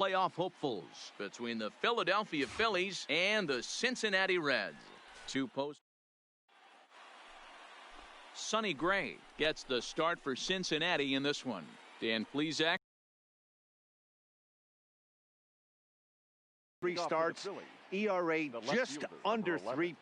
Playoff hopefuls between the Philadelphia Phillies and the Cincinnati Reds. Sonny Gray gets the start for Cincinnati in this one. Dan Plesac. 3 starts, ERA just under 3.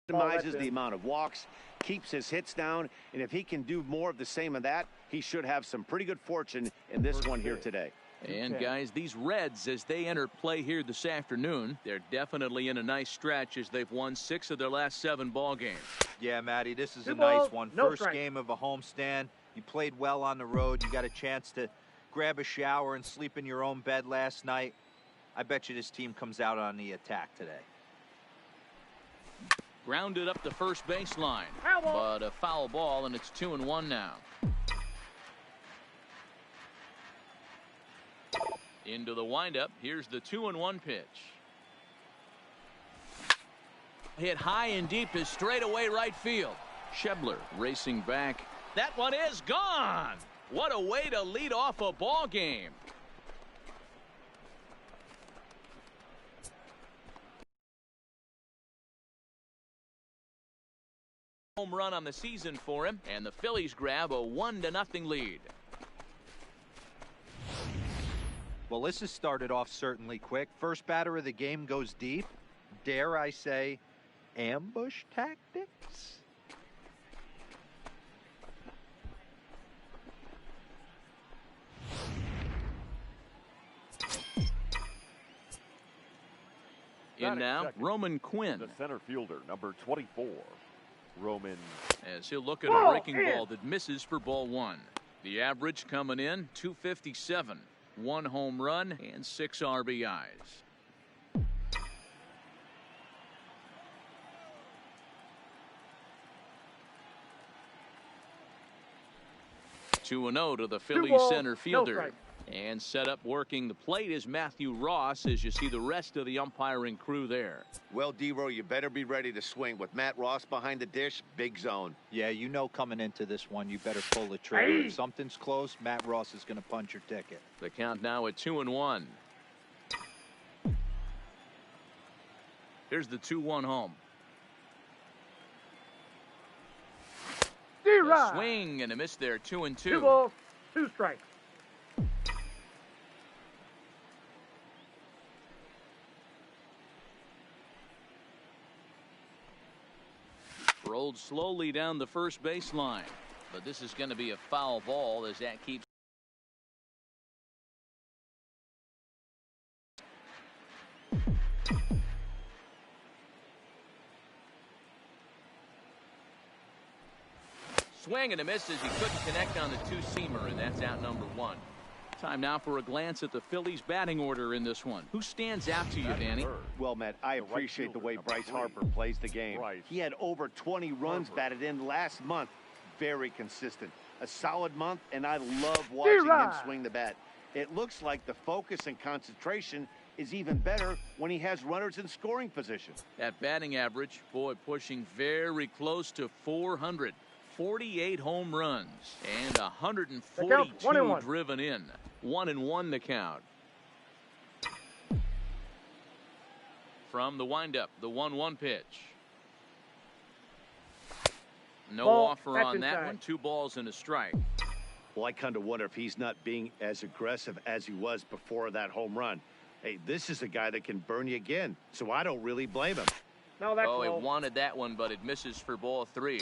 Minimizes the amount of walks, keeps his hits down, and if he can do more of the same of that, he should have some pretty good fortune in this one here today. And guys, these Reds, as they enter play here this afternoon, they're definitely in a nice stretch as they've won 6 of their last 7 ball games. Yeah, Matty, this is a nice one. First game of a homestand. You played well on the road. You got a chance to grab a shower and sleep in your own bed last night. I bet you this team comes out on the attack today. Grounded up the first baseline, but a foul ball, and it's 2-1 now. Into the windup. Here's the 2-1 pitch. Hit high and deep is straightaway right field. Schebler racing back. That one is gone. What a way to lead off a ball game. Home run on the season for him, and the Phillies grab a 1-0 lead. Well, this has started off certainly quick. First batter of the game goes deep. Dare I say, ambush tactics? In now, Roman Quinn. The center fielder, number 24. Roman. As he'll look at a breaking ball that misses for ball 1. The average coming in, 257. 1 home run and 6 RBIs. Two and 0 to the Phillies center fielder. And set up working the plate is Matthew Ross, as you see the rest of the umpiring crew there. Well, D-Row, you better be ready to swing. With Matt Ross behind the dish, big zone. Yeah, you know coming into this one, you better pull the trigger. If something's close, Matt Ross is going to punch your ticket. The count now at 2-1. Here's the 2-1 home. A swing and a miss there, 2-2. 2 balls, 2 strikes. Rolled slowly down the first baseline, but this is going to be a foul ball as that keeps. Swing and a miss as he couldn't connect on the 2-seamer, and that's out number 1. Time now for a glance at the Phillies batting order in this one. Who stands out to you, Danny? Well, Matt, I appreciate the way Bryce Harper plays the game. He had over 20 runs batted in last month. Very consistent. A solid month, and I love watching him swing the bat. It looks like the focus and concentration is even better when he has runners in scoring position. That batting average, boy, pushing very close to 400. 48 home runs and 142 driven in. 1-1 the count. From the windup, the 1-1 pitch. No offer on that one. 2 balls and a strike. Well, I kind of wonder if he's not being as aggressive as he was before that home run. Hey, this is a guy that can burn you again, so I don't really blame him. No, that's he wanted that one, but it misses for ball 3.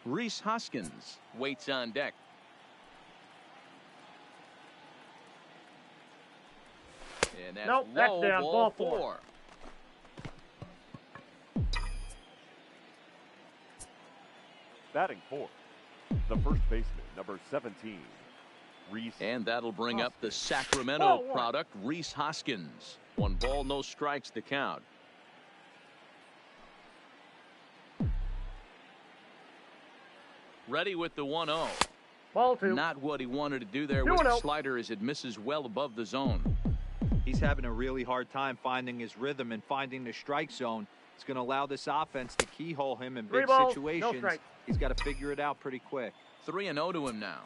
Rhys Hoskins waits on deck. And that's low, that's down. Ball 4. Batting 4th, the first baseman, number 17. Rhys. And that'll bring up the Sacramento product, Rhys Hoskins. 1 ball, no strikes to count. Ready with the 1-0. Ball 2. Not what he wanted to do there with the slider as it misses well above the zone. He's having a really hard time finding his rhythm and finding the strike zone. It's going to allow this offense to keyhole him in big situations. He's got to figure it out pretty quick. 3-0 to him now.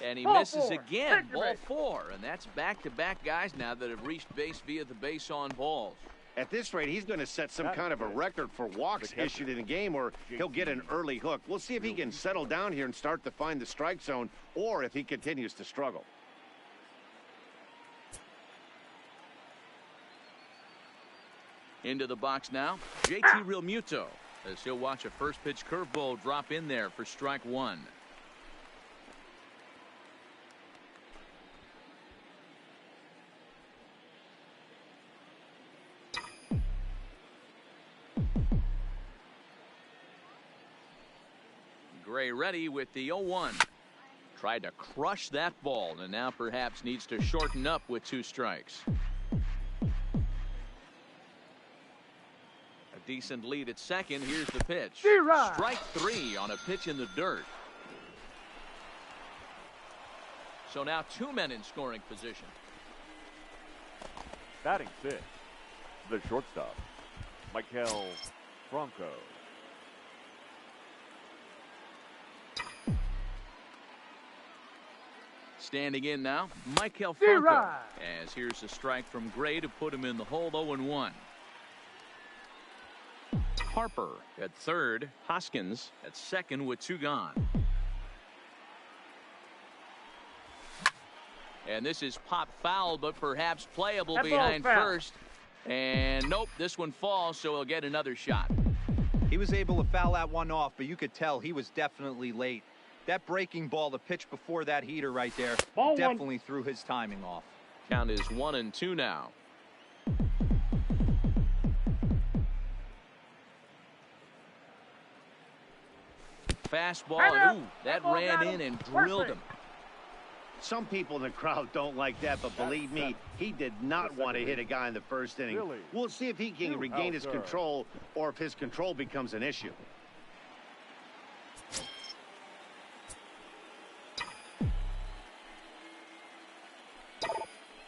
And he Ball misses four. again. Take Ball base. 4. And that's back-to-back guys now that have reached base via the base on balls. At this rate, he's going to set some kind of a record for walks issued in a game, or he'll get an early hook. We'll see if he can settle down here and start to find the strike zone, or if he continues to struggle. Into the box now, JT Realmuto, as he'll watch a first pitch curveball drop in there for strike 1. Gray ready with the 0-1. Tried to crush that ball and now perhaps needs to shorten up with 2 strikes. A decent lead at second. Here's the pitch. Strike 3 on a pitch in the dirt. So now 2 men in scoring position. Batting 6, the shortstop, Michael Franco. Standing in now, Michael Franco. As here's a strike from Gray to put him in the hole. 0-1. Harper at third. Hoskins at second with 2 gone. And this is pop foul, but perhaps playable behind first. And nope, this one falls, so he'll get another shot. He was able to foul that one off, but you could tell he was definitely late. That breaking ball, the pitch before that heater right there, definitely threw his timing off. Count is 1-2 now. Fastball, and ooh, that ran in and drilled him. Some people in the crowd don't like that, but believe me, he did not want to hit a guy in the first inning. We'll see if he can regain his control or if his control becomes an issue.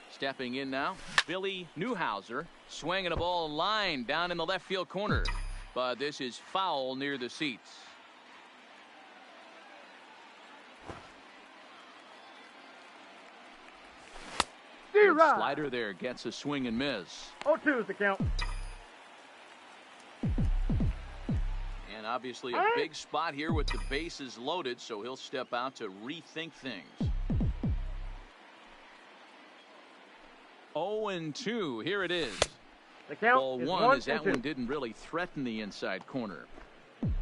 Stepping in now, Billy Newhouser, swinging a ball line down in the left field corner. But this is foul near the seats. Good slider there gets a swing and miss. 0-2 is the count. And obviously a big spot here with the bases loaded, so he'll step out to rethink things. 0-2, here it is. The count Ball is 1 as that 1-2. one didn't really threaten the inside corner.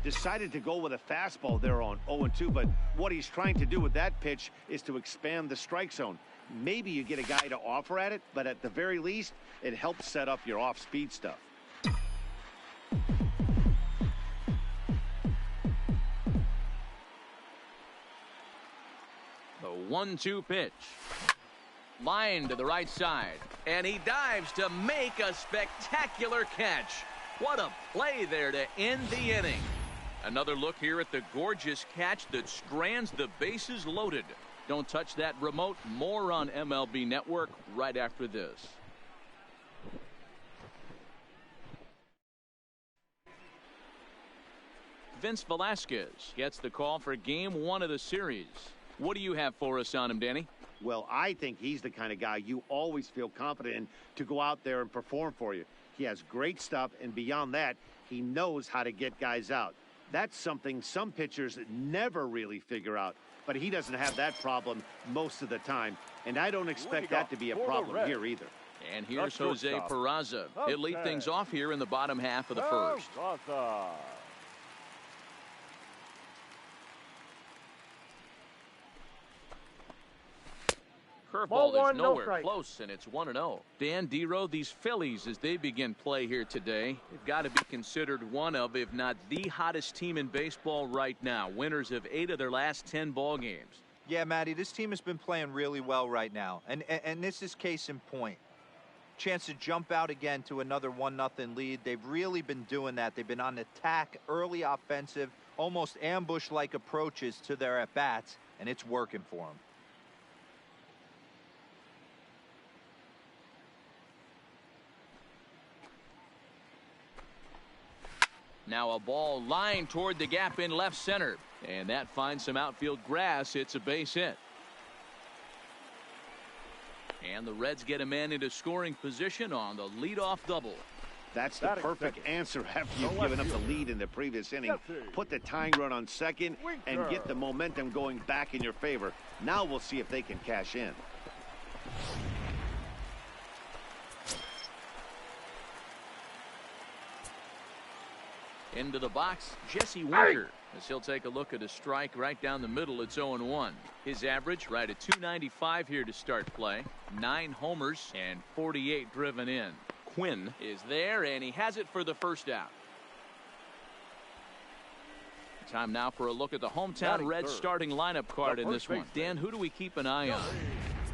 Decided to go with a fastball there on 0-2, but what he's trying to do with that pitch is to expand the strike zone. Maybe you get a guy to offer at it, but at the very least, it helps set up your off-speed stuff. The 1-2 pitch. Line to the right side. And he dives to make a spectacular catch. What a play there to end the inning. Another look here at the gorgeous catch that strands the bases loaded. Don't touch that remote. More on MLB Network right after this. Vince Velasquez gets the call for game 1 of the series. What do you have for us on him, Danny? Well, I think he's the kind of guy you always feel confident in to go out there and perform for you. He has great stuff, and beyond that, he knows how to get guys out. That's something some pitchers never really figure out, but he doesn't have that problem most of the time, and I don't expect that to be a problem here either. And here's Jose Peraza. He'll lead things off here in the bottom half of the first. Curveball is nowhere close, and it's 1-0. Dan Dero, these Phillies, as they begin play here today, they've got to be considered one of, if not the hottest team in baseball right now. Winners of 8 of their last 10 ball games. Yeah, Matty, this team has been playing really well right now, and this is case in point. Chance to jump out again to another 1-0 lead. They've really been doing that. They've been on attack, early offensive, almost ambush-like approaches to their at-bats, and it's working for them. Now a ball lined toward the gap in left center. And that finds some outfield grass. It's a base hit. And the Reds get a man into scoring position on the leadoff double. That's the perfect answer after you've given up the lead in the previous inning. Put the tying run on second and get the momentum going back in your favor. Now we'll see if they can cash in. Into the box, Jesse Winker, as he'll take a look at a strike right down the middle. It's 0-1. His average right at .295 here to start play. 9 homers and 48 driven in. Quinn is there, and he has it for the first out. Time now for a look at the hometown Reds starting lineup card in this one. Dan, who do we keep an eye on?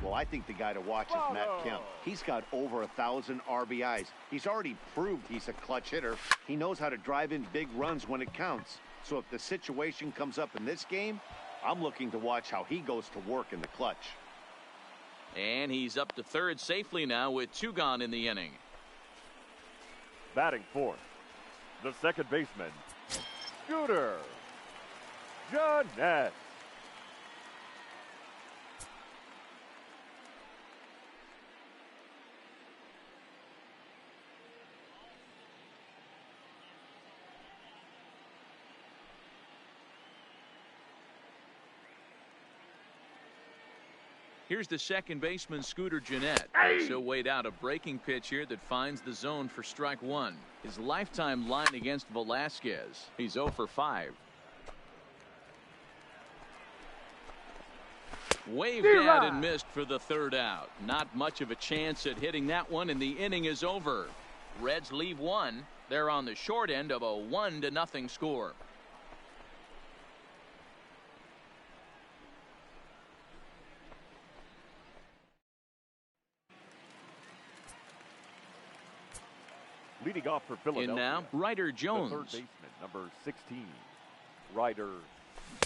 Well, I think the guy to watch is Matt Kemp. He's got over 1,000 RBIs. He's already proved he's a clutch hitter. He knows how to drive in big runs when it counts. So if the situation comes up in this game, I'm looking to watch how he goes to work in the clutch. And he's up to third safely now with 2 gone in the inning. Batting fourth, the second baseman, Scooter Jeanette. Here's the second baseman, Scooter Jeanette. So wait out a breaking pitch here that finds the zone for strike 1. His lifetime line against Velasquez. He's 0 for 5. Waved at and missed for the third out. Not much of a chance at hitting that one, and the inning is over. Reds leave 1. They're on the short end of a 1-0 score. Leading off for Philadelphia. In now, Ryder Jones. The third baseman, number 16, Ryder.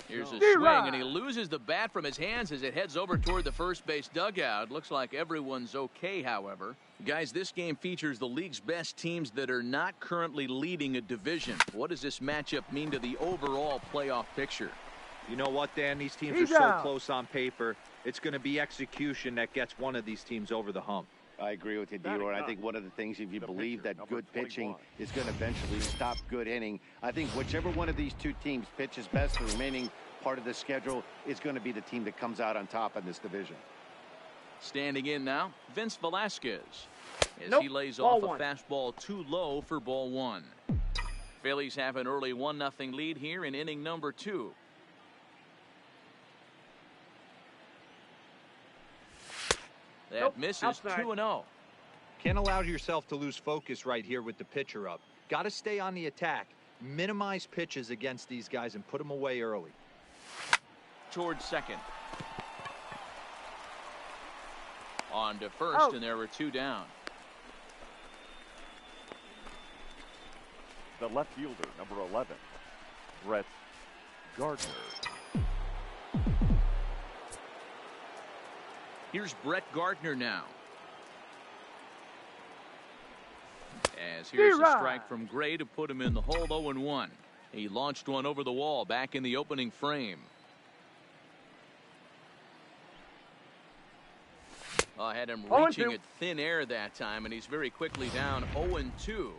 Here's a swing, and he loses the bat from his hands as it heads over toward the first base dugout. Looks like everyone's okay, however. Guys, this game features the league's best teams that are not currently leading a division. What does this matchup mean to the overall playoff picture? You know what, Dan? These teams are so close on paper. It's going to be execution that gets one of these teams over the hump. I agree with you, D-Roy. I think one of the things, if you believe that good pitching is going to eventually stop good hitting, I think whichever one of these two teams pitches best the remaining part of the schedule is going to be the team that comes out on top in this division. Standing in now, Vince Velasquez, as he lays off a fastball too low for ball 1. Phillies have an early 1-0 lead here in inning number 2. That misses. 2-0. Can't allow yourself to lose focus right here with the pitcher up. Got to stay on the attack. Minimize pitches against these guys and put them away early. Towards second. On to first, and there were 2 down. The left fielder, number 11, Brett Gardner. Here's Brett Gardner now. As here's a strike from Gray to put him in the hole. 0-1. He launched one over the wall back in the opening frame. Had him reaching at thin air that time, and he's very quickly down 0-2.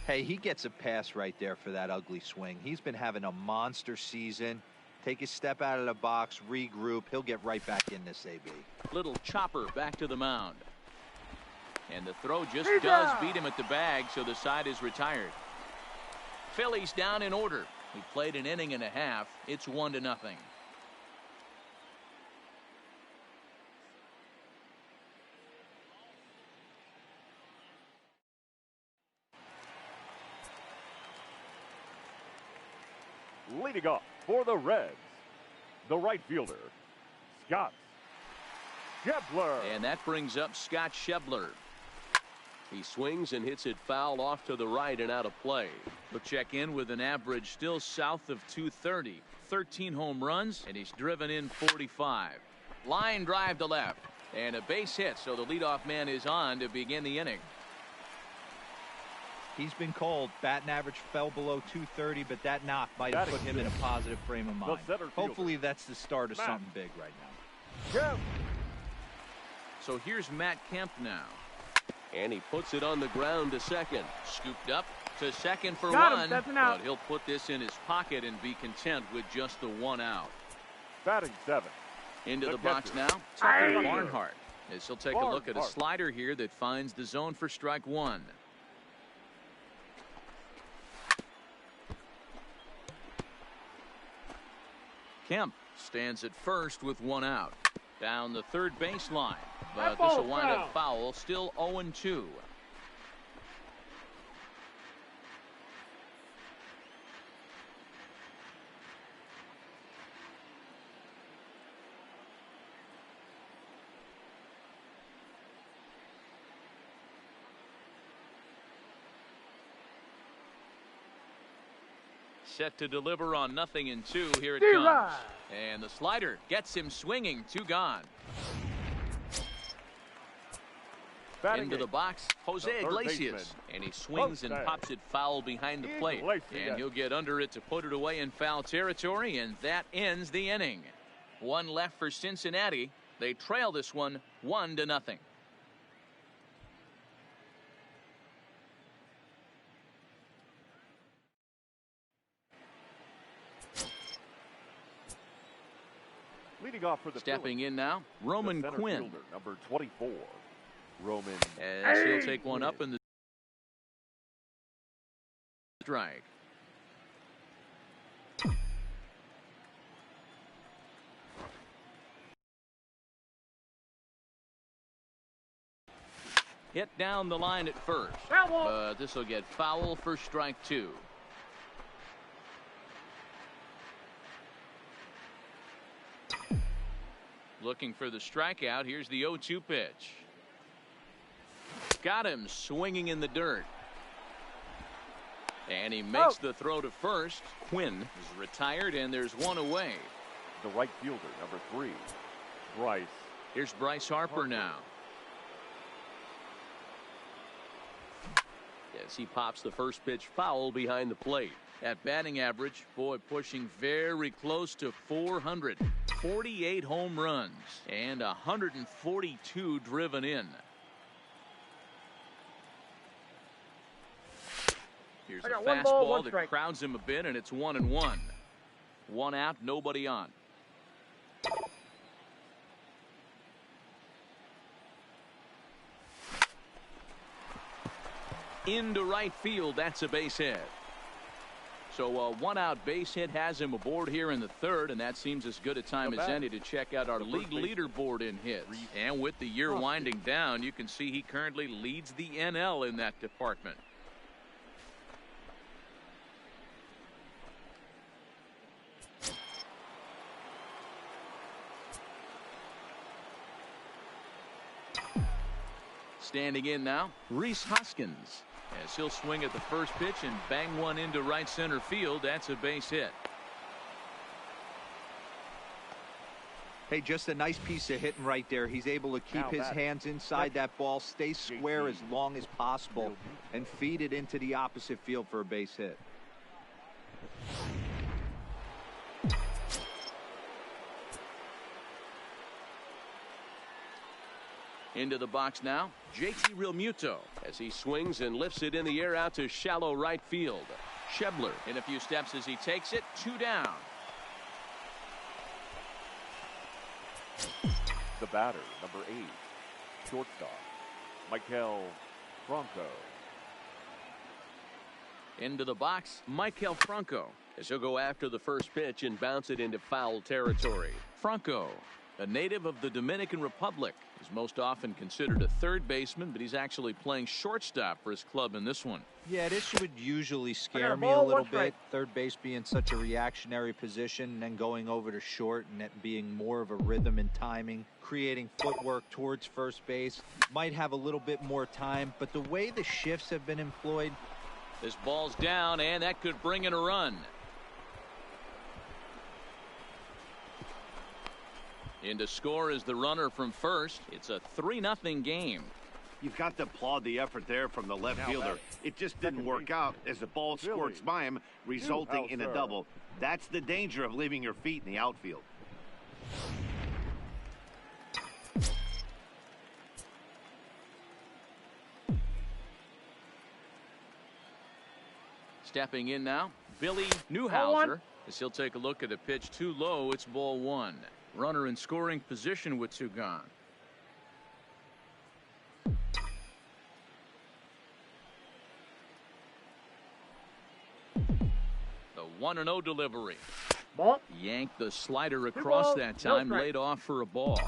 Hey, he gets a pass right there for that ugly swing. He's been having a monster season. Take a step out of the box, regroup. He'll get right back in this AB. Little chopper back to the mound. And the throw just does beat him at the bag, so the side is retired. Phillies down in order. We played an inning and a half. It's 1-0. Leading off for the Reds, the right fielder, Scott Schebler. And that brings up Scott Schebler. He swings and hits it foul off to the right and out of play. He'll check in with an average still south of 230. 13 home runs, and he's driven in 45. Line drive to left, and a base hit, so the leadoff man is on to begin the inning. He's been called. Batting average fell below 230, but that knock might have put him in a positive frame of mind. Hopefully that's the start of something big right now. So here's Matt Kemp now. And he puts it on the ground to second. Scooped up to second for Got him, one. stepping out. But he'll put this in his pocket and be content with just the one out. Batting seven. Into the box catcher. now, Tucker Hey. Barnhart. As he'll take a look at a slider here that finds the zone for strike one. Kemp stands at first with one out. Down the third baseline. But this will wind up foul. Still 0-2. Set to deliver on 0-2. Here it comes. And the slider gets him swinging. Two gone. Batting Into the eighth. box, Jose The third Iglesias. baseman. And he swings and Jose pops it foul behind the plate. Iglesias. And he'll get under it to put it away in foul territory. And that ends the inning. One left for Cincinnati. They trail this one 1-0. Leading off for the Stepping Phillies, in now, Roman the center Quinn. fielder, number 24, Roman. As he'll take one up in the strike. Hit down the line at first. But this will get foul for strike two. Looking for the strikeout. Here's the 0-2 pitch. Got him swinging in the dirt. And he makes the throw to first. Quinn is retired, and there's one away. The right fielder, number 3, Bryce. Here's Bryce Harper now. Yes, he pops the first pitch foul behind the plate. At batting average, boy, pushing very close to 400. 48 home runs and 142 driven in. Here's a fastball that crowds him a bit, and it's 1-1. One out, nobody on. Into right field, that's a base hit. So a one-out base hit has him aboard here in the third, and that seems as good a time as any to check out our league leaderboard in hits. And with the year winding down, you can see he currently leads the NL in that department. Standing in now, Rhys Hoskins. As he'll swing at the first pitch and bang one into right center field. That's a base hit. Hey, just a nice piece of hitting right there. He's able to keep his hands inside that ball, stay square as long as possible, and feed it into the opposite field for a base hit. Into the box now, JT Realmuto, as he swings and lifts it in the air out to shallow right field. Schebler in a few steps as he takes it. Two down. The batter, number 8, shortstop, Maikel Franco. Into the box, Maikel Franco, as he'll go after the first pitch and bounce it into foul territory. Franco, a native of the Dominican Republic, is most often considered a third baseman, but he's actually playing shortstop for his club in this one. Yeah, this would usually scare me a little bit. Third base being such a reactionary position, and then going over to short and it being more of a rhythm and timing, creating footwork towards first base. Might have a little bit more time, but the way the shifts have been employed. This ball's down, and that could bring in a run. In to score is the runner from first. It's a 3-0 game. You've got to applaud the effort there from the left fielder. It just didn't work out as the ball squirts by him, resulting in a double. That's the danger of leaving your feet in the outfield. Stepping in now, Billy Newhouser, as he'll take a look at a pitch too low. It's ball one. Runner in scoring position with two gone. The 1-0 delivery. Ball. Yanked the slider across that time, laid off for a ball.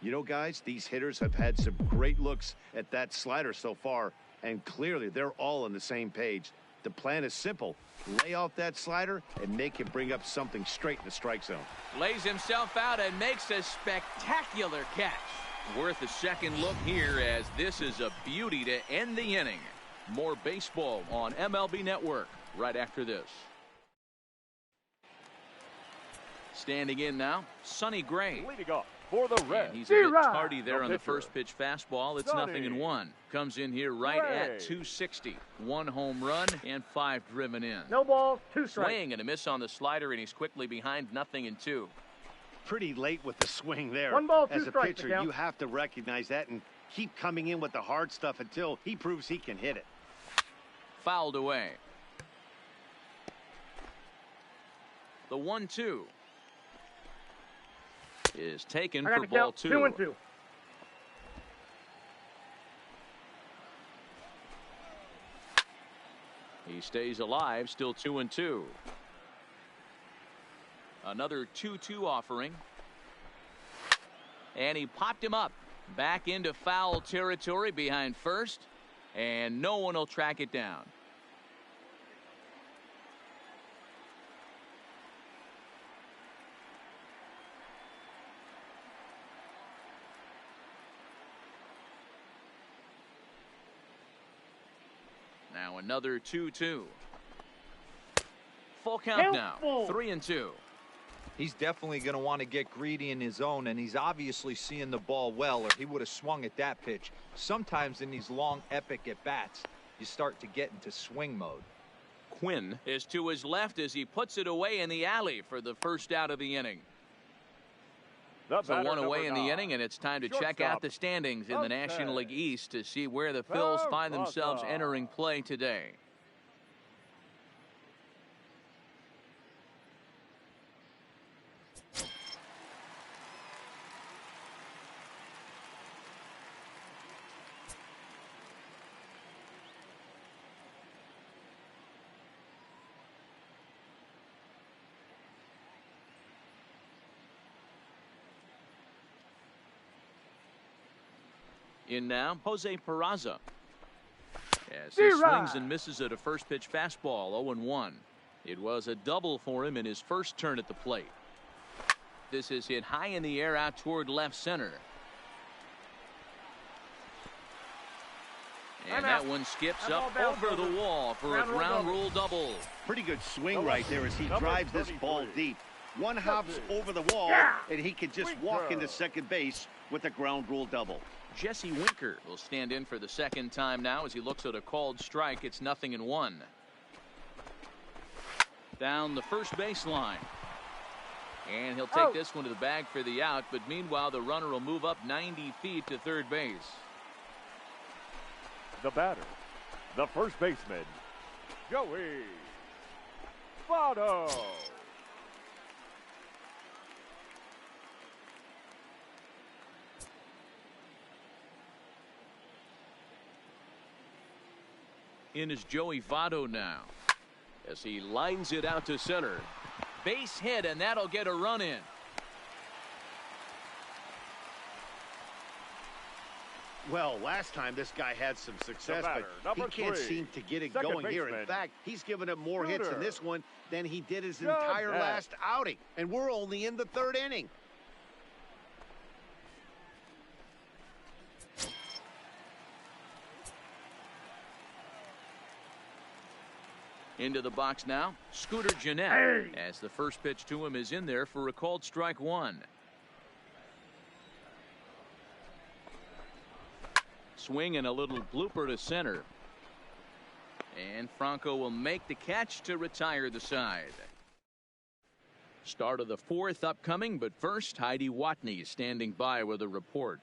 You know, guys, these hitters have had some great looks at that slider so far, and clearly they're all on the same page. The plan is simple. Lay off that slider and make him bring up something straight in the strike zone. Lays himself out and makes a spectacular catch. Worth a second look here, as this is a beauty to end the inning. More baseball on MLB Network right after this. Standing in now, Sonny Gray. Leading off for the Reds. And he's a bit tardy there on the first pitch fastball. It's 0-1. Comes in here right at 260. 1 home run and 5 driven in. No balls, 2 strikes. Swing and a miss on the slider, and he's quickly behind 0-2. Pretty late with the swing there. 1 ball, 2 As a strikes. pitcher, you have to recognize that and keep coming in with the hard stuff until he proves he can hit it. Fouled away. The 1-2 is taken for ball 2. 2-2. He stays alive, still 2-2. Another 2-2 offering. And he popped him up. Back into foul territory behind first. And no one will track it down. Now another 2-2. Full count now. 3-2. He's definitely going to want to get greedy in his zone, and he's obviously seeing the ball well, or he would have swung at that pitch. Sometimes in these long, epic at-bats, you start to get into swing mode. Quinn is to his left as he puts it away in the alley for the first out of the inning. So 1 away in the inning, and it's time to check out the standings in the National League East to see where the Phils find themselves entering play today. In now, Jose Peraza. As he swings and misses at a first pitch fastball, 0-1. It was a double for him in his first turn at the plate. This is hit high in the air out toward left center. And that one skips up over the wall for a ground rule double. Pretty good swing right there as he drives this ball deep. One hops over the wall, and he can just walk into second base with a ground rule double. Jesse Winker will stand in for the second time now as he looks at a called strike. It's 0-1. Down the first baseline. And he'll take this one to the bag for the out, but meanwhile the runner will move up 90 feet to third base. The batter, the first baseman, Joey Votto. In is Joey Votto now as he lines it out to center. Base hit, and that'll get a run in. Well, last time this guy had some success, but he can't seem to get it going here. In fact, he's given up more hits in this one than he did his entire last outing. And we're only in the third inning. Into the box now, Scooter Gennett, as the first pitch to him is in there for a called strike 1. Swing and a little blooper to center. And Franco will make the catch to retire the side. Start of the fourth upcoming, but first Heidi Watney standing by with a report.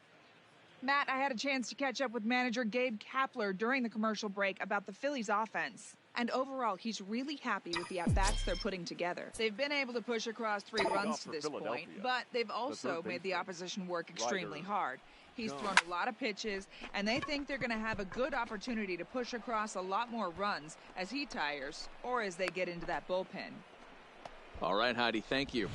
Matt, I had a chance to catch up with manager Gabe Kapler during the commercial break about the Phillies' offense. And overall, he's really happy with the at-bats they're putting together. They've been able to push across 3 runs to this point, but they've also made the opposition work extremely hard. He's thrown a lot of pitches, and they think they're going to have a good opportunity to push across a lot more runs as he tires or as they get into that bullpen. All right, Heidi, thank you.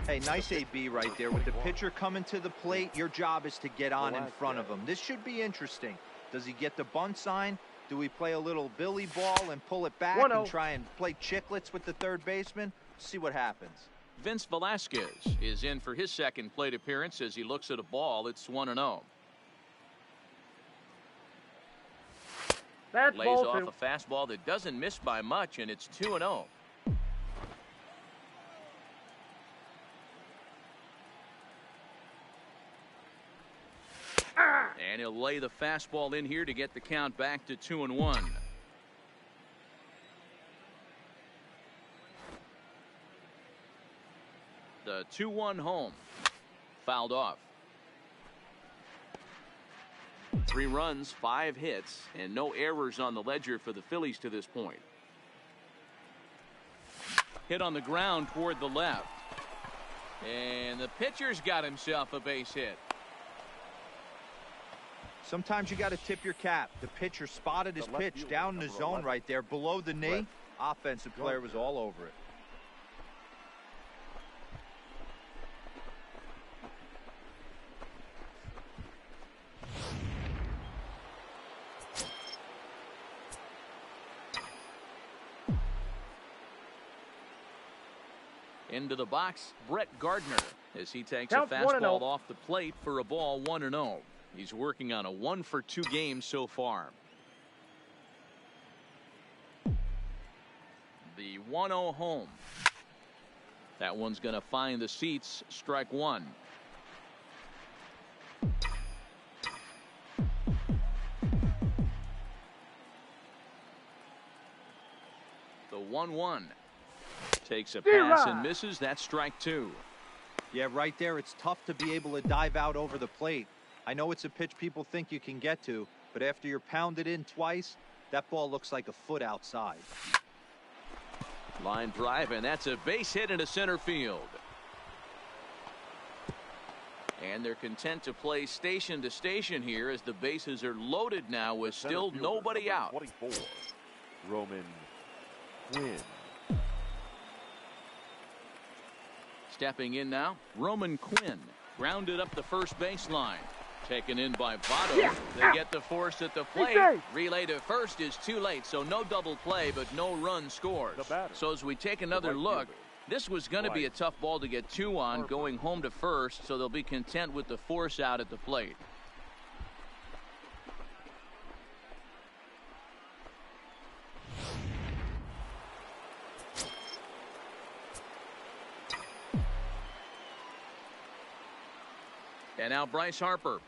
Hey, nice AB right there. With the pitcher coming to the plate, your job is to get on in front of him. This should be interesting. Does he get the bunt sign? Do we play a little billy ball and pull it back and try and play chicklets with the third baseman? See what happens. Vince Velasquez is in for his second plate appearance as he looks at a ball. It's 1-0. That's Lays ball off 2. a fastball that doesn't miss by much, and it's 2-0. And he'll lay the fastball in here to get the count back to 2-1. The 2-1 home. Fouled off. 3 runs, 5 hits, and no errors on the ledger for the Phillies to this point. Hit on the ground toward the left. And the pitcher's got himself a base hit. Sometimes you got to tip your cap. The pitcher spotted his pitch down in the zone right there below the knee. Offensive player was all over it. Into the box, Brett Gardner, as he takes Count a 1-0. fastball off the plate for a ball. 1-0. He's working on a 1-for-2 game so far. The 1-0 home. That one's going to find the seats. Strike 1. The 1-1. Takes a pass and misses. That's strike 2. Yeah, right there. It's tough to be able to dive out over the plate. I know it's a pitch people think you can get to, but after you're pounded in twice, that ball looks like a foot outside. Line drive, and that's a base hit into center field. And they're content to play station to station here as the bases are loaded now with still nobody out. 24, Roman Quinn. Stepping in now, Roman Quinn. Grounded up the first baseline. Taken in by Votto. They get the force at the plate. Relay to first is too late, so no double play, but no run scores. So as we take another look, this was going to be a tough ball to get 2 on, going home to first, so they'll be content with the force out at the plate. And now Bryce Harper,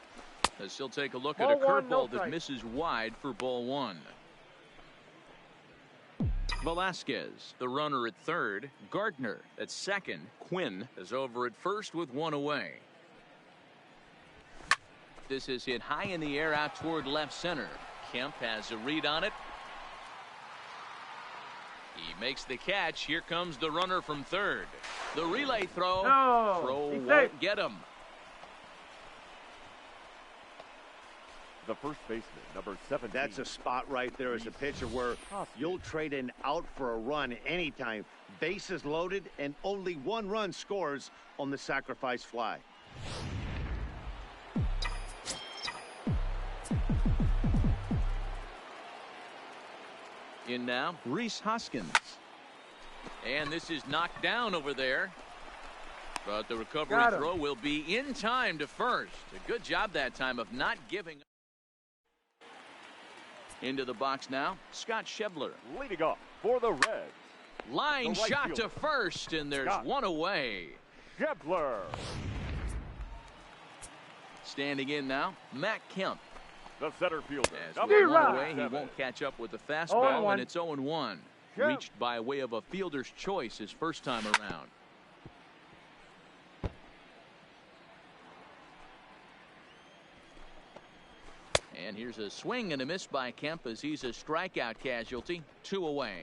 as he'll take a look at a curveball that misses wide for ball 1. Velasquez, the runner at third. Gardner at second. Quinn is over at first with 1 away. This is hit high in the air out toward left center. Kemp has a read on it. He makes the catch. Here comes the runner from third. The relay throw. Throw won't get him. The first baseman, number 17. That's a spot right there as a pitcher where you'll trade an out for a run anytime. Bases loaded and only 1 run scores on the sacrifice fly. In now, Rhys Hoskins. And this is knocked down over there. But the recovery throw will be in time to first. A good job that time of not giving up. Into the box now, Scott Schebler. Leading off for the Reds. Line shot to first, and there's 1 away. Schebler. Standing in now, Matt Kemp. The center fielder. As with 1 away, he won't catch up with the fastball, and it's 0-1. Reached by way of a fielder's choice his first time around. Here's a swing and a miss by Kemp as he's a strikeout casualty. 2 away.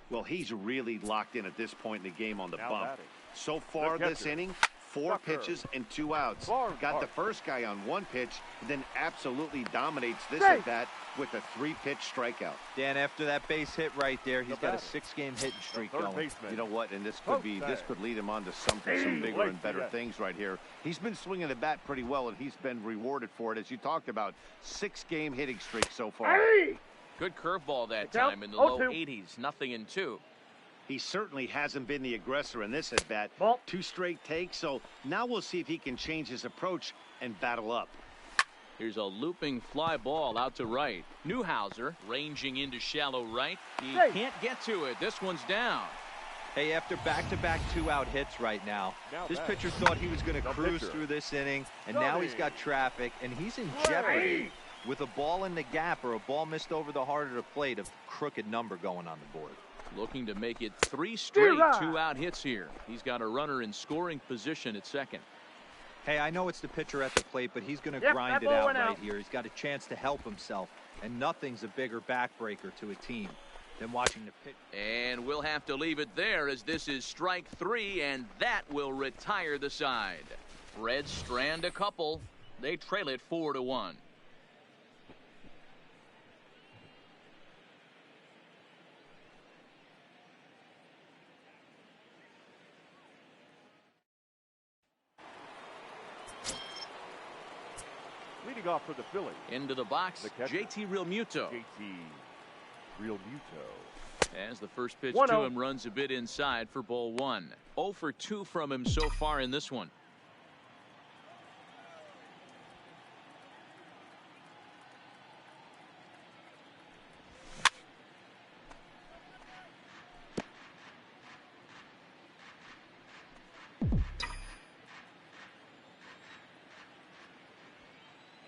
Well, he's really locked in at this point in the game on the bump. So far this inning, 4 pitches and 2 outs. Got the first guy on 1 pitch, then absolutely dominates this at bat with a 3-pitch strikeout. Dan, after that base hit right there, he's got a 6-game hitting streak going. You know what? And this could lead him on to some bigger and better things right here. He's been swinging the bat pretty well, and he's been rewarded for it, as you talked about. 6-game hitting streak so far. Good curveball that time in the low 80s. 0-2. He certainly hasn't been the aggressor in this at bat. 2 straight takes, so now we'll see if he can change his approach and battle up. Here's a looping fly ball out to right. Newhouser ranging into shallow right. He can't get to it. This one's down. Hey, after back-to-back 2-out hits right now, this pitcher thought he was going to cruise through this inning, and now he's got traffic, and he's in jeopardy with a ball in the gap or a ball missed over the heart of the plate, a crooked number going on the board. Looking to make it 3 straight 2-out hits here. He's got a runner in scoring position at second. Hey, I know it's the pitcher at the plate, but he's going to grind it out right here. He's got a chance to help himself, and nothing's a bigger backbreaker to a team than watching the pitch. And we'll have to leave it there, as this is strike 3, and that will retire the side. Reds strand a couple. They trail it 4-1. Leading off for the Phillies. Into the box, JT Realmuto. JT Realmuto. As the first pitch to him runs a bit inside for ball 1. 0 for 2 from him so far in this one.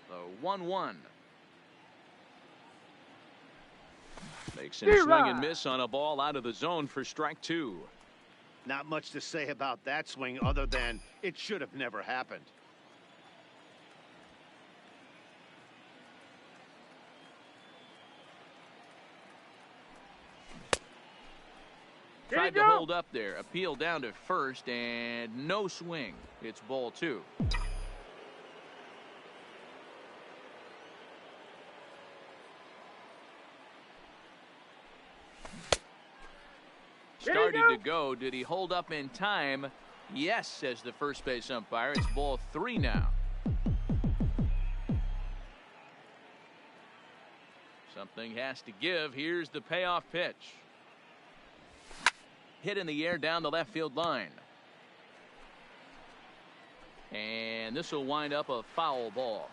The 1-1. Makes him swing and miss on a ball out of the zone for strike 2. Not much to say about that swing other than it should have never happened. Tried to hold up there. Appeal down to first, and no swing. It's ball 2. Started to go. Did he hold up in time? Yes, says the first base umpire. It's ball 3 now. Something has to give. Here's the payoff pitch. Hit in the air down the left field line. And this will wind up a foul ball.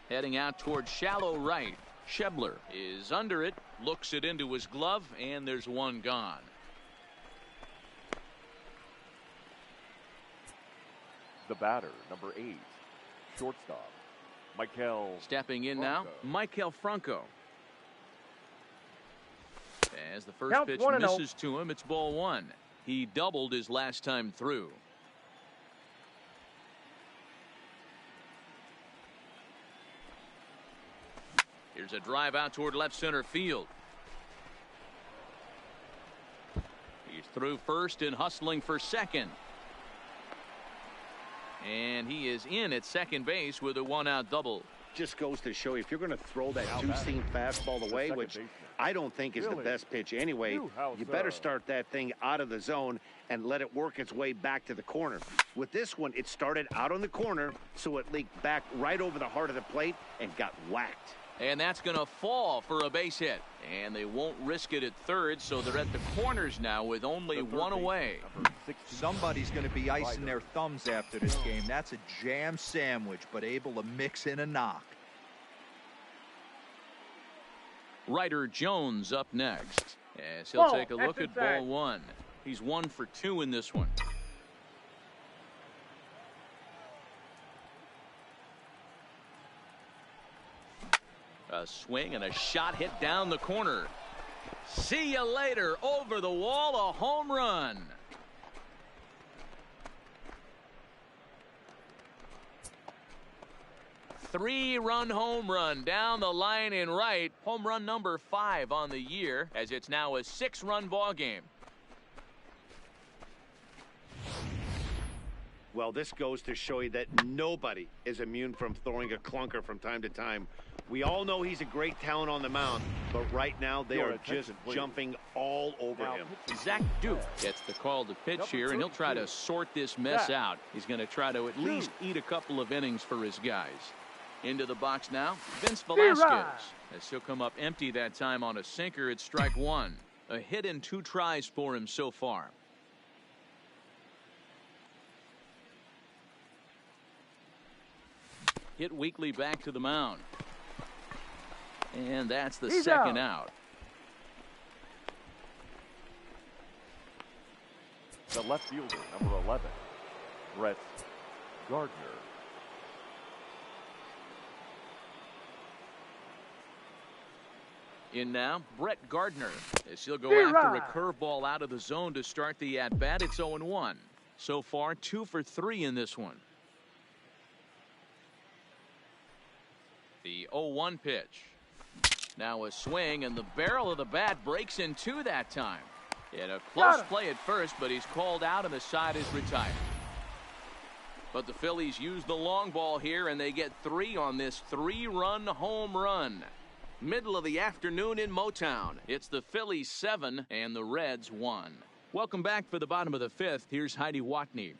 Heading out towards shallow right. Schebler is under it, looks it into his glove, and there's one gone. The batter, number 8, shortstop, Michael. Stepping in Franco. now, Michael Franco. As the first pitch misses to him, it's ball 1. He doubled his last time through. Here's a drive out toward left center field. He's through first and hustling for second. And he is in at second base with a 1-out double. Just goes to show you, if you're going to throw that two-seam fastball away, which I don't think is the best pitch anyway, you better start that thing out of the zone and let it work its way back to the corner. With this one, it started out on the corner, so it leaked back right over the heart of the plate and got whacked. And that's going to fall for a base hit. And they won't risk it at third, so they're at the corners now with only one away. Somebody's going to be icing their thumbs after this game. That's a jam sandwich, but able to mix in a knock. Ryder Jones up next, as he'll take a look at ball 1. He's 1 for 2 in this one. A swing and a shot hit down the corner. See you later. Over the wall, a home run. Three-run home run down the line in right. Home run number 5 on the year, as it's now a 6-run ball game. Well, this goes to show you that nobody is immune from throwing a clunker from time to time. We all know he's a great talent on the mound, but right now they are just jumping all over him. Zach Duke gets the call to pitch here, and he'll try to sort this mess out. He's going to try to at least eat a couple of innings for his guys. Into the box now, Vince Velasquez, as he'll come up empty that time on a sinker at strike 1. A hit in 2 tries for him so far. Hit weakly back to the mound. And that's the second out. The left fielder, number 11, Brett Gardner. In now, Brett Gardner, as he'll go after a curveball out of the zone to start the at-bat. It's 0-1. So far, 2 for 3 in this one. The 0-1 pitch. Now a swing, and the barrel of the bat breaks in 2 that time. In a close play at first, but he's called out and the side is retired. But the Phillies use the long ball here, and they get 3 on this 3-run home run. Middle of the afternoon in Motown. It's the Phillies 7 and the Reds 1. Welcome back for the bottom of the 5th. Here's Heidi Watney.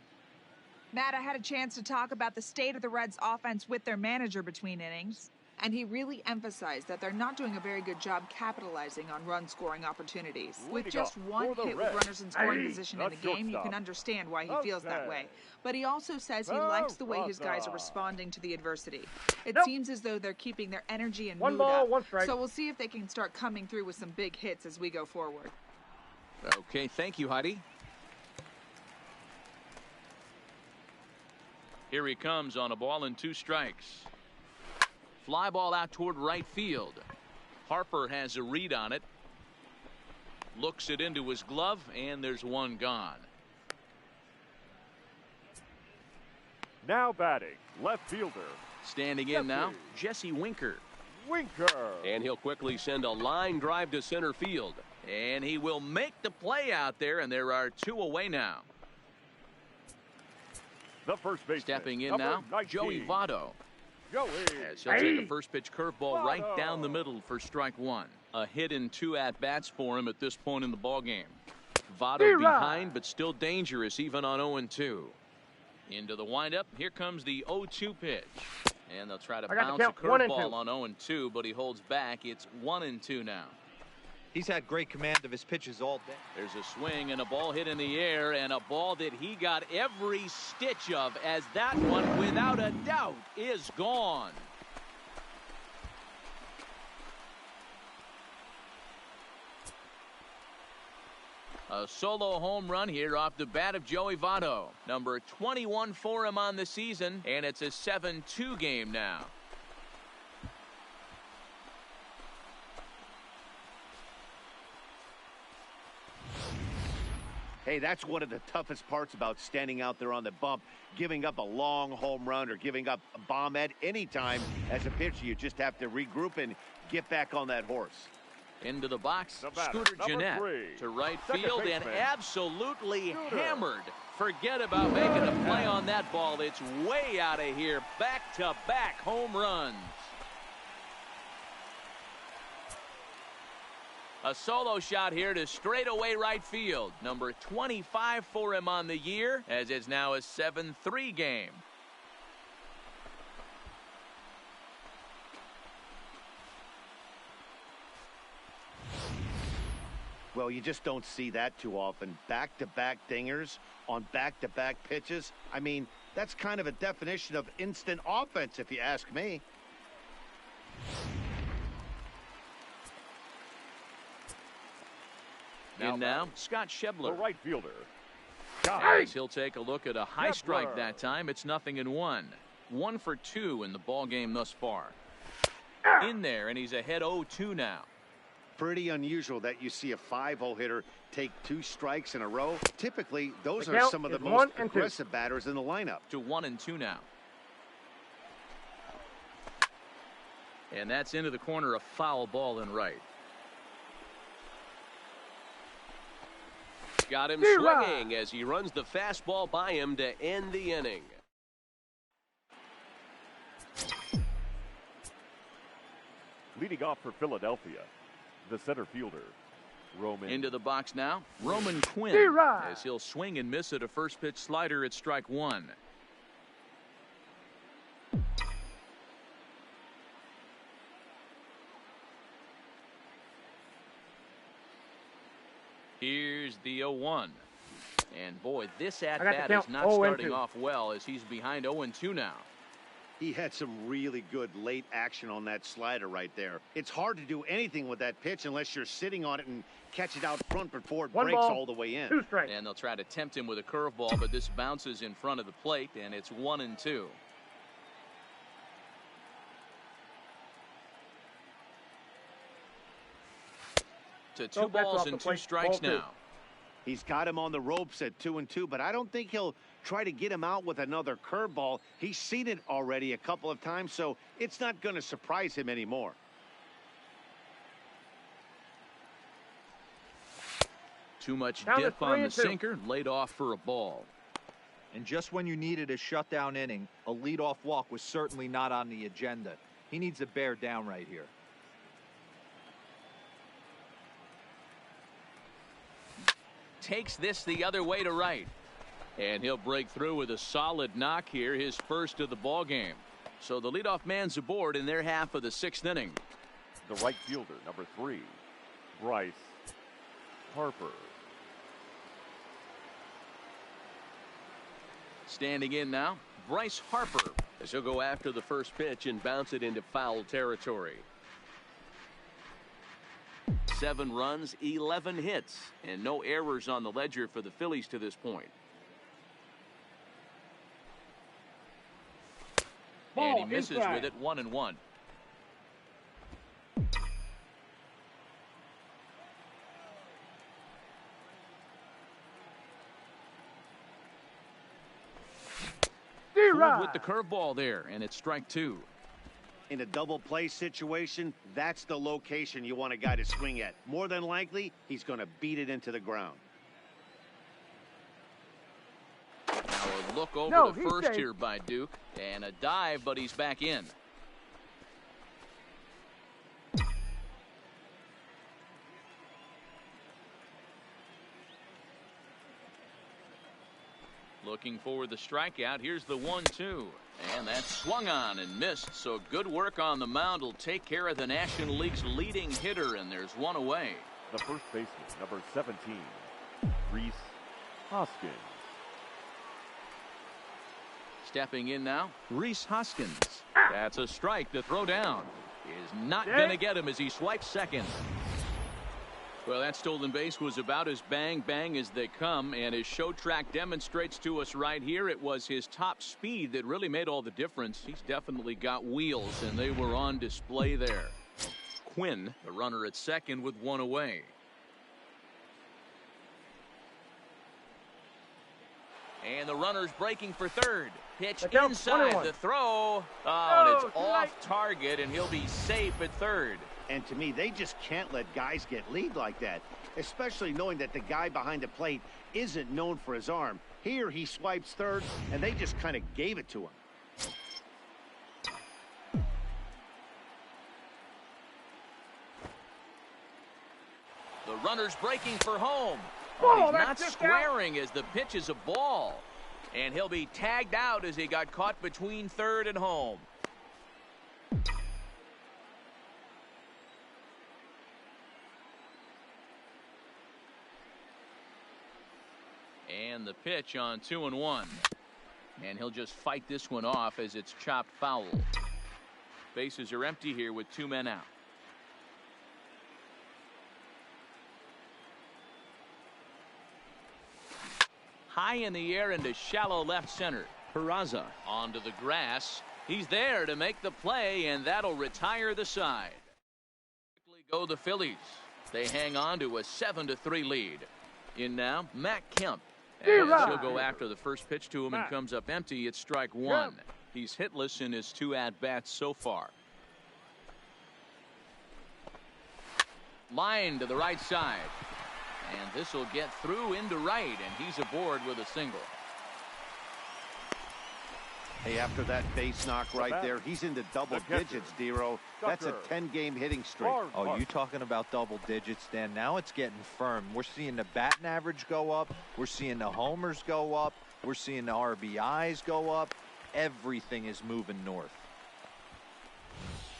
Matt, I had a chance to talk about the state of the Reds offense with their manager between innings, and he really emphasized that they're not doing a very good job capitalizing on run-scoring opportunities. With just 1 hit with runners in scoring position in the game, you can understand why he feels that way. But he also says he likes the way his guys are responding to the adversity. It seems as though they're keeping their energy and mood up. 1 strike. So we'll see if they can start coming through with some big hits as we go forward. Okay, thank you, Heidi. Here he comes on a ball and 2 strikes. Fly ball out toward right field. Harper has a read on it. Looks it into his glove, and there's 1 gone. Now batting, left fielder. Standing in now, Jesse Winker. And he'll quickly send a line drive to center field. And he will make the play out there, and there are 2 away now. The first baseman. Stepping in now, 19. Joey Votto. As he'll take a first pitch curveball right down the middle for strike 1. A hit in 2 at-bats for him at this point in the ballgame. Votto behind, but still dangerous even on 0-2. Into the windup. Here comes the 0-2 pitch. And they'll try to bounce a curveball on 0-2, but he holds back. It's 1-2 now. He's had great command of his pitches all day. There's a swing and a ball hit in the air, and a ball that he got every stitch of, as that one, without a doubt, is gone. A solo home run here off the bat of Joey Votto. Number 21 for him on the season, and it's a 7-2 game now. Hey, that's one of the toughest parts about standing out there on the bump. Giving up a long home run or giving up a bomb at any time as a pitcher, you just have to regroup and get back on that horse. Into the box, Scooter Gennett to right field, and absolutely hammered. Forget about making a play on that ball. It's way out of here. Back-to-back home runs. A solo shot here to straightaway right field. Number 25 for him on the year, as it's now a 7-3 game. Well, you just don't see that too often. Back-to-back dingers on back-to-back pitches. I mean, that's kind of a definition of instant offense, if you ask me. Now, Scott Schebler. The right fielder. As he'll take a look at a high strike that time. It's 0-1. 1 for 2 in the ball game thus far. In there, and he's ahead 0-2 now. pretty unusual that you see a 5-0 hitter take 2 strikes in a row. Typically, those The are count some of the is most 1 and 2. aggressive batters in the lineup. To 1-2 now. And that's into the corner, a foul ball in right. Got him swinging as he runs the fastball by him to end the inning. Leading off for Philadelphia, the center fielder, Roman. Into the box now, Roman Quinn, as he'll swing and miss at a first pitch slider at strike 1. Here's the 0-1. And boy, this at-bat is not starting off well as he's behind 0-2 now. He had some really good late action on that slider right there. It's hard to do anything with that pitch unless you're sitting on it and catch it out front before it breaks all the way in. 2 strikes. And they'll try to tempt him with a curveball, but this bounces in front of the plate, and it's 1-2. To 2 balls and 2 strikes now. He's got him on the ropes at 2-2, but I don't think he'll try to get him out with another curveball. He's seen it already a couple of times, so it's not going to surprise him anymore. Too much dip on the sinker, laid off for a ball. And just when you needed a shutdown inning, a leadoff walk was certainly not on the agenda. He needs to bear down right here. Takes this the other way to right. And he'll break through with a solid knock here, his first of the ball game. So the leadoff man's aboard in their half of the 6th inning. The right fielder, number 3, Bryce Harper. Standing in now, Bryce Harper, as he'll go after the first pitch and bounce it into foul territory. 7 runs, 11 hits, and no errors on the ledger for the Phillies to this point. And he misses with it, 1-1. With the curveball there, and it's strike 2. In a double play situation, that's the location you want a guy to swing at. More than likely, he's going to beat it into the ground. Now a look over the first here by Duke, and a dive, but he's back in. Looking for the strikeout. Here's the 1-2. And that's swung on and missed. So good work on the mound will take care of the National League's leading hitter, and there's one away. The first baseman, number 17, Rhys Hoskins. Stepping in now, Rhys Hoskins. That's a strike to throw down. Is not going to get him as he swipes second. Well, that stolen base was about as bang-bang as they come, and his show track demonstrates to us right here it was his top speed that really made all the difference. He's definitely got wheels, and they were on display there. Quinn, the runner at second with one away. And the runner's breaking for third. Pitch inside the throw. Oh, and it's off target, and he'll be safe at third. And to me, they just can't let guys get lead like that, especially knowing that the guy behind the plate isn't known for his arm. Here he swipes third, and they just kind of gave it to him. The runner's breaking for home. Oh, he's not squaring as the pitch is a ball. And he'll be tagged out as he got caught between third and home. And the pitch on 2-1. And he'll just fight this one off as it's chopped foul. Bases are empty here with 2 men out. High in the air into shallow left center. Peraza onto the grass. He's there to make the play, and that'll retire the side. Quickly go the Phillies. They hang on to a 7-3 lead. In now, Matt Kemp. And he'll go after the first pitch to him and comes up empty. It's strike one. He's hitless in his 2 at-bats so far. Line to the right side. And this will get through into right, and he's aboard with a single. Hey, after that base knock right there, he's into double digits, Dero. That's a 10-game hitting streak. Oh, you talking about double digits, Dan? Now it's getting firm. We're seeing the batting average go up. We're seeing the homers go up. We're seeing the RBIs go up. Everything is moving north.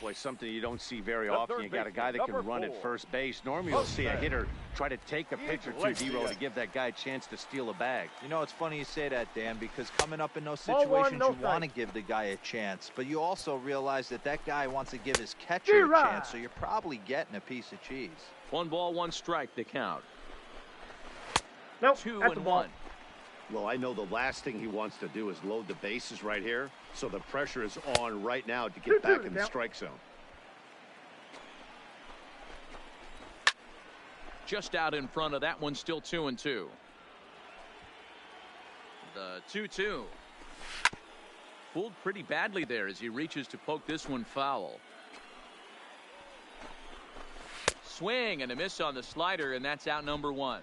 Boy, something you don't see very often. You got a guy that can run at first base. Normally you'll see a hitter try to take a pitch or two, Dero, to give that guy a chance to steal a bag. You know, it's funny you say that, Dan, because coming up in those situations, you want to give the guy a chance. But you also realize that that guy wants to give his catcher a chance, so you're probably getting a piece of cheese. 1 ball, 1 strike to count. Nope, 2-1. Well, I know the last thing he wants to do is load the bases right here, so the pressure is on right now to get back in the strike zone. Just out in front of that one, still 2-2. The 2-2. Fooled pretty badly there as he reaches to poke this one foul. Swing and a miss on the slider, and that's out number 1.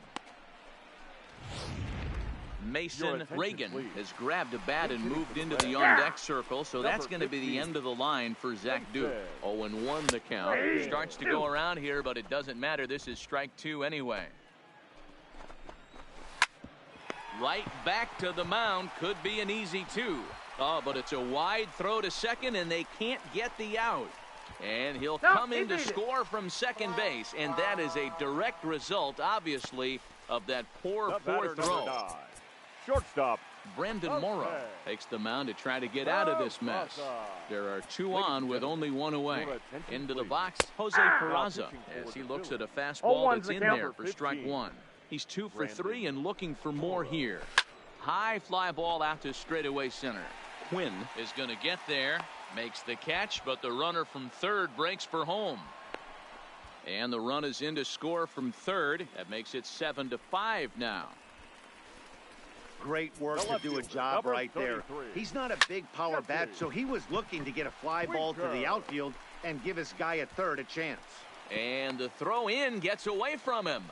Mason Reagan has grabbed a bat and moved into the on-deck circle, so that's going to be the end of the line for Zach Duke. 0-1 the count. Starts to go around here, but it doesn't matter. This is strike 2 anyway. Right back to the mound. Could be an easy 2. Oh, but it's a wide throw to second, and they can't get the out. And he'll come in to score from second base, and that is a direct result, obviously, of that poor fourth throw. Shortstop Brendan Morrow takes the mound to try to get out of this mess. There are 2 on with only 1 away. Into the box, Jose Peraza, as he looks at a fastball that's in there for strike 1. He's 2 for 3 and looking for more here. High fly ball out to straightaway center. Quinn is going to get there, makes the catch, but the runner from third breaks for home. And the run is in to score from third. That makes it 7-5 now. Great work to do a job right there. He's not a big power bat, so he was looking to get a fly ball to the outfield and give his guy at third a chance. And the throw in gets away from him.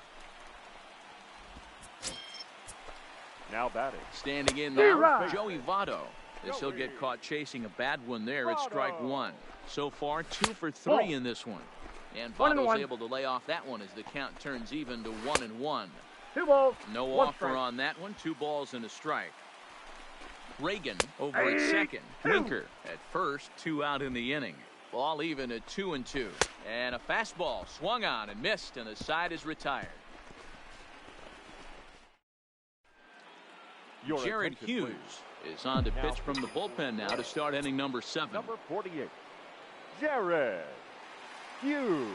now batting. Standing in now, Joey Votto. As he'll get caught chasing a bad one there at strike 1. So far, 2 for 3 in this one. And Votto's able to lay off that one as the count turns even to 1-1. 2 balls. No offer on that one. 2 balls and a strike. Reagan over at second. Winker at first. 2 out in the inning. Ball even at 2-2. And a fastball swung on and missed, and the side is retired. Jared Hughes is on to pitch from the bullpen now to start inning number 7. Number 48, Jared Hughes.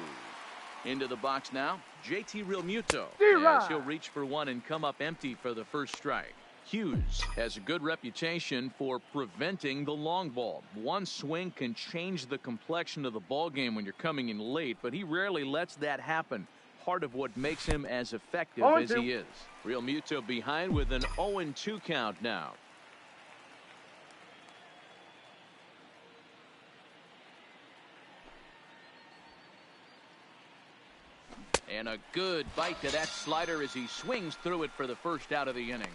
Into the box now, JT Realmuto, as he'll reach for one and come up empty for the first strike. Hughes has a good reputation for preventing the long ball. One swing can change the complexion of the ball game when you're coming in late, but he rarely lets that happen. Part of what makes him as effective as he is. Realmuto behind with an 0-2 count now. And a good bite to that slider as he swings through it for the first out of the inning.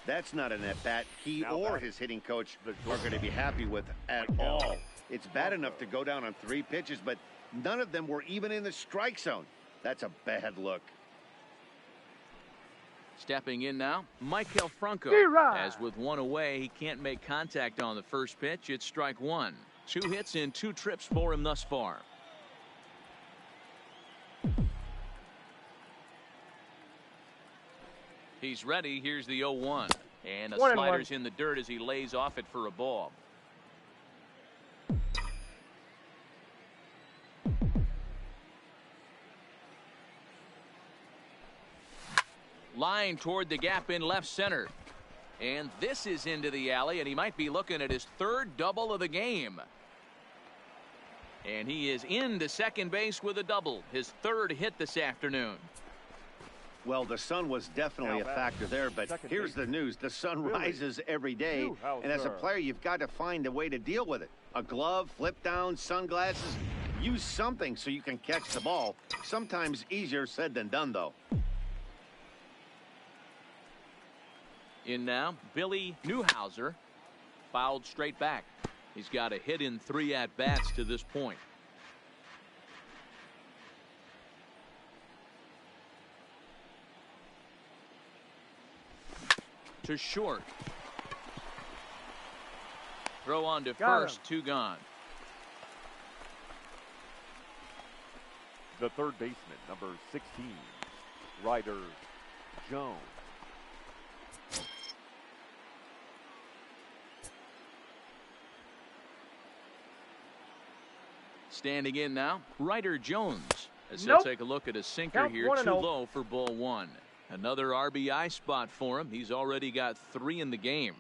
That's not an at-bat he or his hitting coach are going to be happy with at all. It's bad enough to go down on 3 pitches, but none of them were even in the strike zone. That's a bad look. Stepping in now, Maikel Franco. As with 1 away, he can't make contact on the first pitch. It's strike 1. 2 hits in 2 trips for him thus far. He's ready. Here's the 0-1. And the slider's in the dirt as he lays off it for a ball. Line toward the gap in left center. And this is into the alley, and he might be looking at his 3rd double of the game. And he is into second base with a double, his third hit this afternoon. Well, the sun was definitely a factor there, but here's the news. The sun rises every day, and as a player, you've got to find a way to deal with it. A glove, flip down, sunglasses. Use something so you can catch the ball. Sometimes easier said than done, though. In now, Billy Newhouser, fouled straight back. He's got a hit in 3 at-bats to this point. To short. Throw on to first, 2 gone. The third baseman, number 16, Ryder Jones. Standing in now, Ryder Jones. As he'll take a look at a sinker here, too low for ball 1. Another RBI spot for him. He's already got 3 in the game.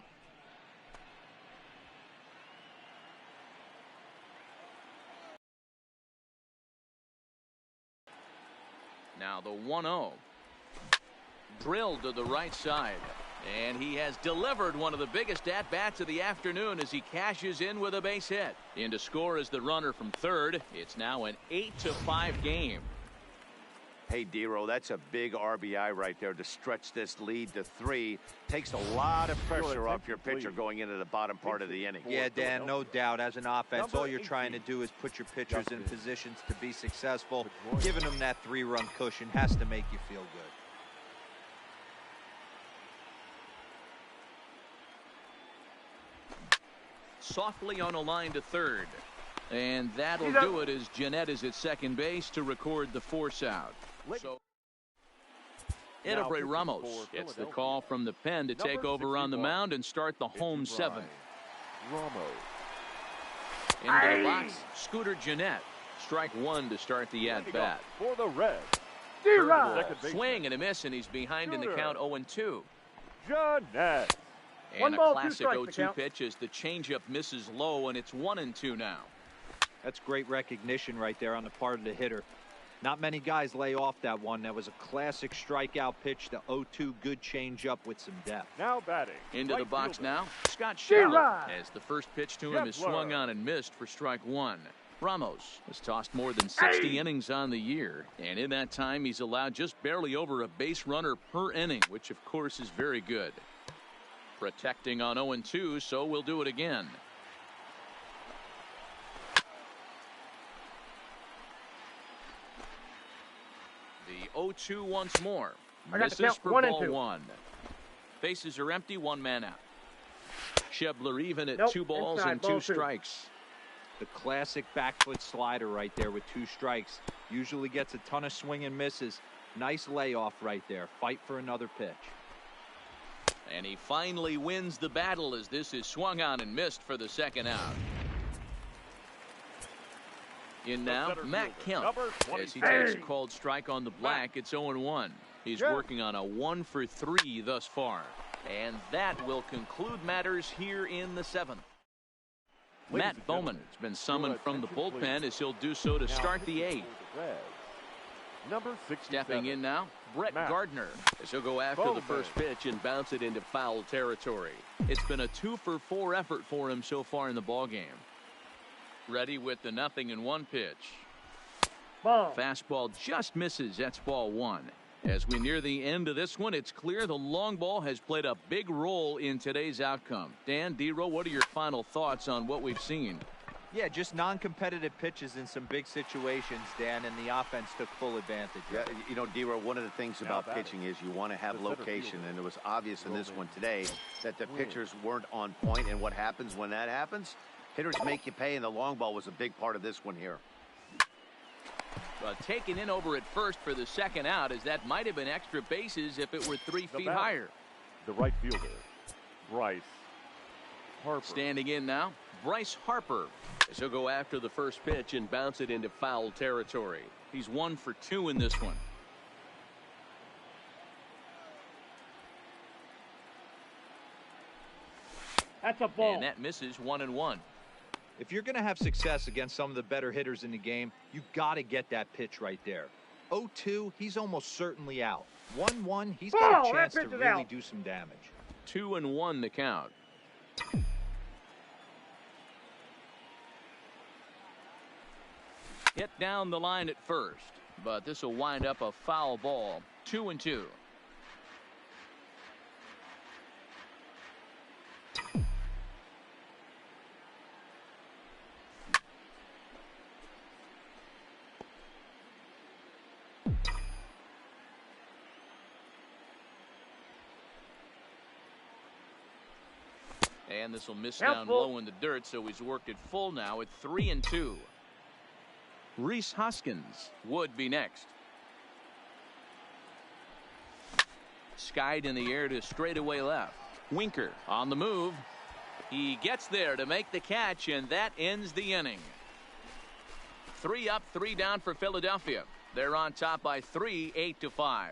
Now the 1-0. Drilled to the right side. And he has delivered one of the biggest at-bats of the afternoon as he cashes in with a base hit. In to score is the runner from third. It's now an 8-5 game. Hey, Dero, that's a big RBI right there to stretch this lead to 3. Takes a lot of pressure off your pitcher going into the bottom part of the inning. Yeah, Dan, no doubt. As an offense, all you're trying to do is put your pitchers in positions to be successful. Giving them that 3-run cushion has to make you feel good. Softly on a line to third. And that'll do it as Jeanette is at second base to record the force out. So Edebrey Ramos gets the call from the pen to take over on the mound and start the home 7th. Into the box, Scooter Jeanette. Strike 1 to start the at-bat. For the Reds. Swing and a miss, and he's behind in the count 0-2. Jeanette. And a classic 0-2 pitch as the changeup misses low, and it's 1-2 now. That's great recognition right there on the part of the hitter. Not many guys lay off that one. That was a classic strikeout pitch, the 0-2 good changeup with some depth. Now batting. Into the box now, Scott Shallot, as the first pitch to him is swung on and missed for strike 1. Ramos has tossed more than 60 innings on the year, and in that time he's allowed just barely over a base runner per inning, which of course is very good. Protecting on 0-2, so we'll do it again. The 0-2 once more. Misses for ball 1. Bases are empty, 1 man out. Schebler even at 2 balls and 2 strikes. The classic back foot slider right there with 2 strikes. Usually gets a ton of swing and misses. Nice layoff right there. Fight for another pitch. And he finally wins the battle as this is swung on and missed for the second out. In now, Matt Kemp, as he takes a called strike on the black. It's 0-1. He's working on a 1 for 3 thus far. And that will conclude matters here in the 7th. Matt Bowman has been summoned from the bullpen as he'll do so to start the 8th. Number 67. Stepping in now, Brett Gardner, as he'll go after the first pitch and bounce it into foul territory. It's been a 2 for 4 effort for him so far in the ballgame. Ready with the 0-1 pitch. Fastball just misses. That's ball 1. As we near the end of this one, it's clear the long ball has played a big role in today's outcome. Dan, Dero, what are your final thoughts on what we've seen? Yeah, just non-competitive pitches in some big situations, Dan, and the offense took full advantage. Yeah, you know, Dero, one of the things about pitching is you want to have location, and it was obvious in this one today that the pitchers weren't on point, and what happens when that happens? Hitters make you pay, and the long ball was a big part of this one here. Taken in over at first for the second out, as that might have been extra bases if it were 3 feet higher. The right fielder, Bryce Harper. Standing in now, Bryce Harper, as he'll go after the first pitch and bounce it into foul territory. He's 1 for 2 in this one. That's a ball. And that misses 1-1. If you're going to have success against some of the better hitters in the game, you got to get that pitch right there. 0-2, he's almost certainly out. 1-1, he's got a chance to really do some damage. 2-1 the count. Hit down the line at first, but this will wind up a foul ball. 2-2. And this will miss down low in the dirt, so he's worked it full now at 3-2. Rhys Hoskins would be next. Skied in the air to straightaway left. Winker on the move. He gets there to make the catch, and that ends the inning. 3 up, 3 down for Philadelphia. They're on top by 3, 8-5.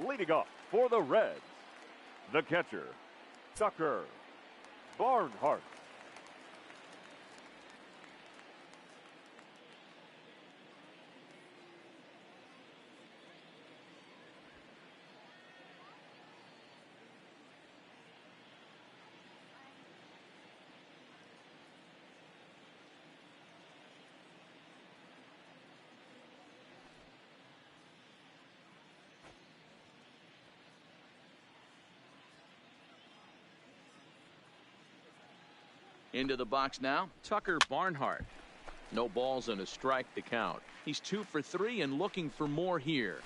Leading off for the Reds, the catcher, Tucker Barnhart. Into the box now, Tucker Barnhart. No balls and a strike to count. He's 2 for 3 and looking for more here.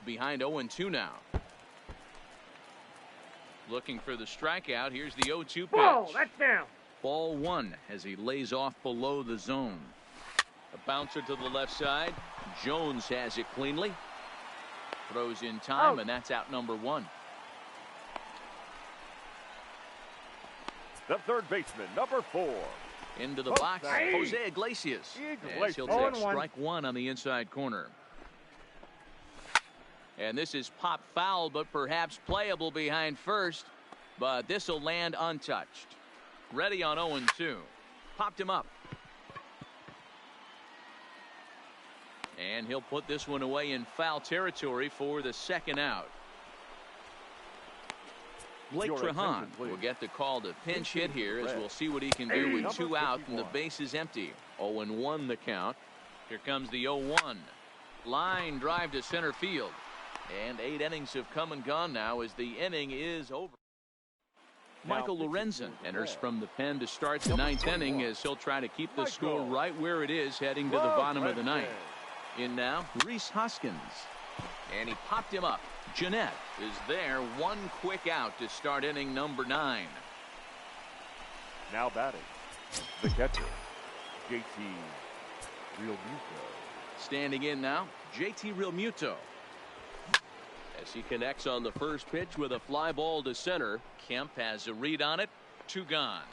Behind 0-2 now. Looking for the strikeout. Here's the 0-2 pitch. Whoa, that's down. Ball 1 as he lays off below the zone. A bouncer to the left side. Jones has it cleanly. Throws in time, and that's out number 1. The third baseman, number 4. Into the box, Jose Iglesias. As he'll take strike 1 on the inside corner. And this is pop foul, but perhaps playable behind first. But this will land untouched. Ready on 0-2. Popped him up. And he'll put this one away in foul territory for the second out. Blake Trahan will get the call to pinch hit here, as we'll see what he can do with 2 out and the base is empty. 0-1 the count. Here comes the 0-1. Line drive to center field. And 8 innings have come and gone now as the inning is over. Michael Lorenzen enters from the pen to start the 9th inning, as he'll try to keep the score right where it is heading to the bottom of the 9th. In now, Rhys Hoskins. And he popped him up. Jeanette is there. 1 quick out to start inning number 9. Now batting, the catcher, JT Realmuto. Standing in now, JT Realmuto. As he connects on the first pitch with a fly ball to center. Kemp has a read on it. 2 gone.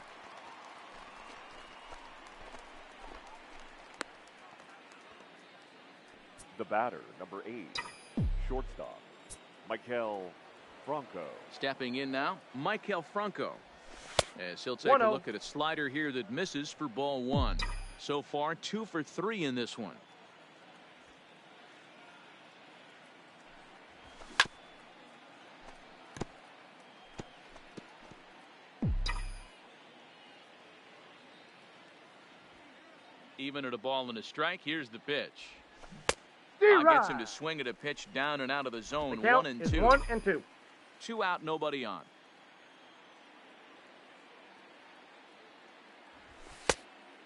The batter, number 8, shortstop, Maikel Franco. Stepping in now, Maikel Franco. As he'll take a look at a slider here that misses for ball 1. So far, 2 for 3 in this one. Even at a ball and a strike, here's the pitch. Gets him to swing at a pitch down and out of the zone. 1-2. 1-2. 2 out, nobody on.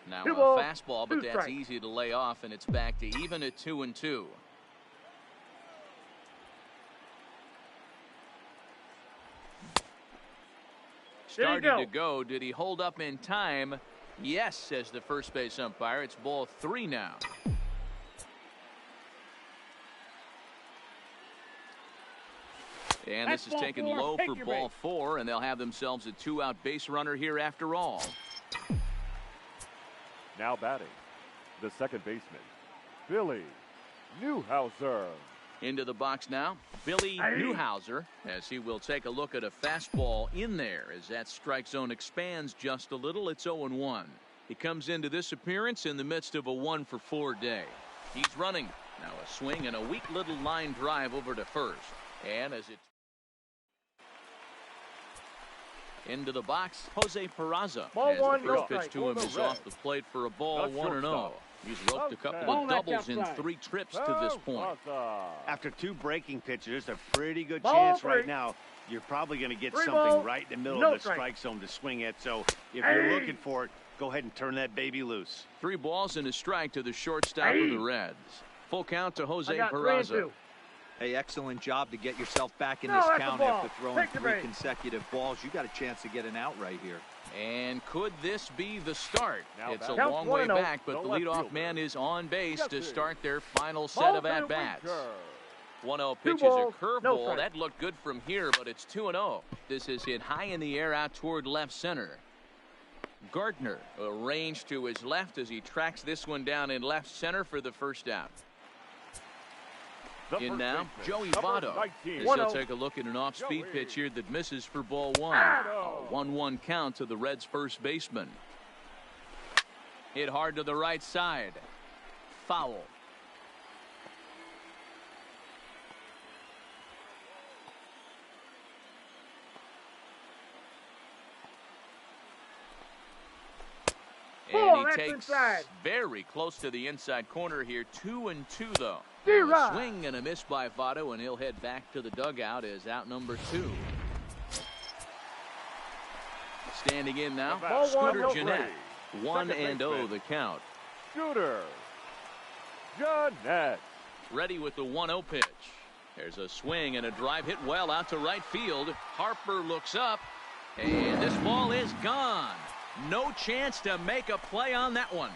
Now a fastball, but that's easy to lay off, and it's back to even at 2-2. Started to go. Did he hold up in time? Yes, says the first base umpire. It's ball 3 now. And this is taken low for ball 4, and they'll have themselves a 2-out base runner here after all. Now batting, the second baseman, Billy Newhouser. Into the box now, Billy Newhouser, as he will take a look at a fastball in there as that strike zone expands just a little. It's 0-1. He comes into this appearance in the midst of a 1-for-4 day. He's running. Now a swing and a weak little line drive over to first. And as it into the box, Jose Peraza. As the first pitch to him is off the plate for a ball, 1-0. He's roped a couple of doubles in 3 trips to this point. After 2 breaking pitches, there's a pretty good chance right now you're probably going to get something right in the middle of the strike zone to swing at. So if you're looking for it, go ahead and turn that baby loose. 3 balls and a strike to the shortstop of the Reds. Full count to Jose Peraza. Hey, excellent job to get yourself back in this count after throwing 3 consecutive balls. You got a chance to get an out right here. And could this be the start? It's a Counts long way 1-0. back, but the leadoff man is on base to start their final set of at-bats. 1-0 pitch is a curveball. That looked good from here, but it's 2-0. This is hit high in the air out toward left center. Gardner arranged to his left as he tracks this one down in left center for the first out. In now, Joey Votto. He'll take a look at an off-speed pitch here that misses for ball 1. A 1-1 count to the Reds' first baseman. Hit hard to the right side. Foul. And he takes very close to the inside corner here. 2-2 though. A swing and a miss by Votto, and he'll head back to the dugout as out number 2. Standing in now, Scooter Gennett. 1-0 the count. Scooter Gennett. Ready with the 1-0 pitch. There's a swing and a drive hit well out to right field. Harper looks up, and this ball is gone. No chance to make a play on that one.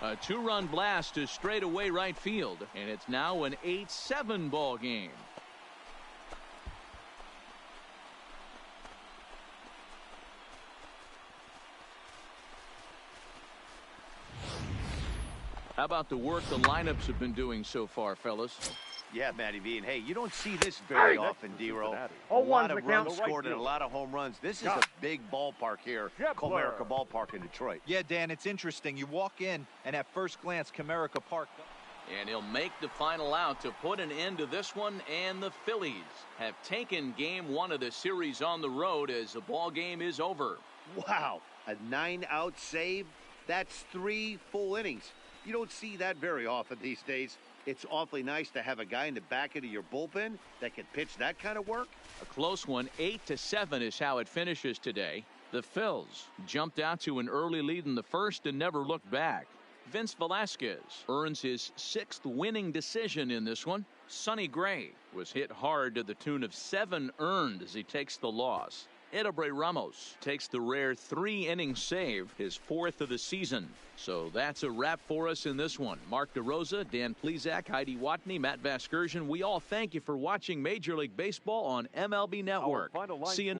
A 2-run blast to straightaway right field, and it's now an 8-7 ball game. How about the work the lineups have been doing so far, fellas? Yeah, Matty V. And hey, you don't see this very often, D-Roll. A lot of runs scored and a lot of home runs. This is a big ballpark here, Comerica Ballpark in Detroit. Yeah, Dan, it's interesting. You walk in, and at first glance, Comerica Park. And he'll make the final out to put an end to this one, and the Phillies have taken game 1 of the series on the road as the ball game is over. Wow, a 9-out save? That's 3 full innings. You don't see that very often these days. It's awfully nice to have a guy in the back end of your bullpen that can pitch that kind of work. A close one, 8-7 is how it finishes today. The Phils jumped out to an early lead in the first and never looked back. Vince Velasquez earns his 6th winning decision in this one. Sonny Gray was hit hard to the tune of 7 earned as he takes the loss. Edobre Ramos takes the rare 3-inning save, his 4th of the season. So that's a wrap for us in this one. Mark DeRosa, Dan Plesac, Heidi Watney, Matt Vasgersian. We all thank you for watching Major League Baseball on MLB Network. See you